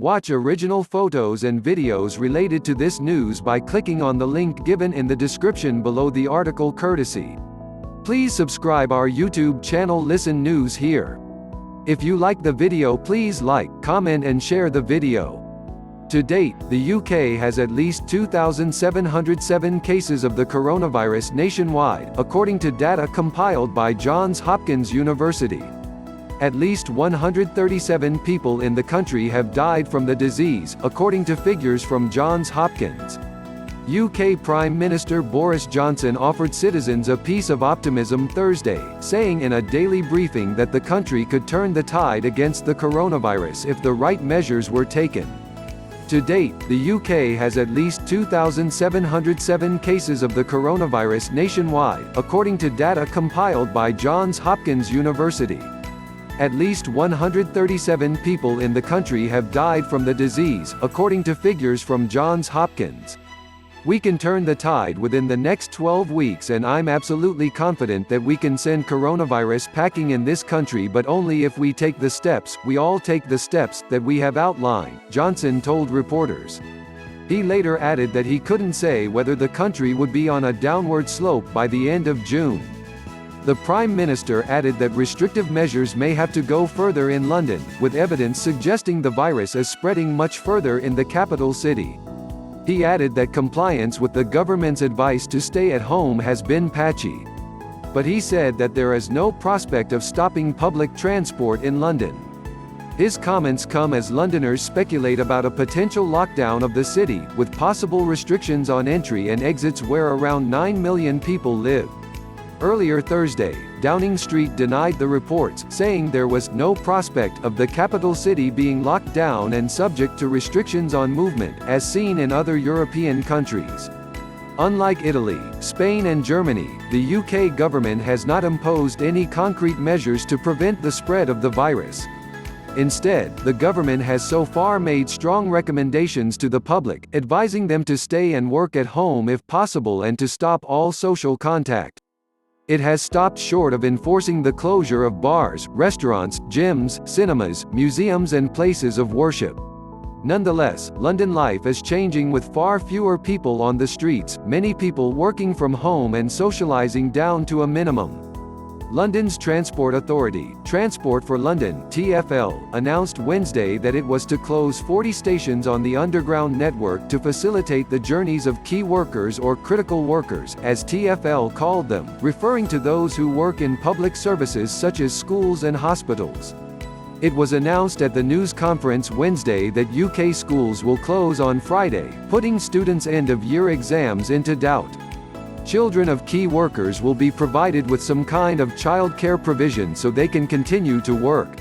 Watch original photos and videos related to this news by clicking on the link given in the description below the article courtesy. Please subscribe our YouTube channel Listen News Here. If you like the video, please like, comment and share the video. To date, the UK has at least 2,707 cases of the coronavirus nationwide, according to data compiled by Johns Hopkins University. At least 137 people in the country have died from the disease, according to figures from Johns Hopkins. UK Prime Minister Boris Johnson offered citizens a piece of optimism Thursday, saying in a daily briefing that the country could turn the tide against the coronavirus if the right measures were taken. To date, the UK has at least 2,707 cases of the coronavirus nationwide, according to data compiled by Johns Hopkins University. At least 137 people in the country have died from the disease, according to figures from Johns Hopkins. We can turn the tide within the next 12 weeks, and I'm absolutely confident that we can send coronavirus packing in this country, but only if we take the steps, we all take the steps, that we have outlined, Johnson told reporters. He later added that he couldn't say whether the country would be on a downward slope by the end of June. The Prime Minister added that restrictive measures may have to go further in London, with evidence suggesting the virus is spreading much further in the capital city. He added that compliance with the government's advice to stay at home has been patchy. But he said that there is no prospect of stopping public transport in London. His comments come as Londoners speculate about a potential lockdown of the city, with possible restrictions on entry and exits where around 9 million people live. Earlier Thursday, Downing Street denied the reports, saying there was no prospect of the capital city being locked down and subject to restrictions on movement, as seen in other European countries. Unlike Italy, Spain and Germany, the UK government has not imposed any concrete measures to prevent the spread of the virus. Instead, the government has so far made strong recommendations to the public, advising them to stay and work at home if possible and to stop all social contact. It has stopped short of enforcing the closure of bars, restaurants, gyms, cinemas, museums and places of worship. Nonetheless, London life is changing with far fewer people on the streets, many people working from home and socializing down to a minimum. London's Transport Authority, Transport for London (TfL), announced Wednesday that it was to close 40 stations on the Underground network to facilitate the journeys of key workers or critical workers, as TfL called them, referring to those who work in public services such as schools and hospitals. It was announced at the news conference Wednesday that UK schools will close on Friday, putting students' end-of-year exams into doubt. Children of key workers will be provided with some kind of childcare provision so they can continue to work.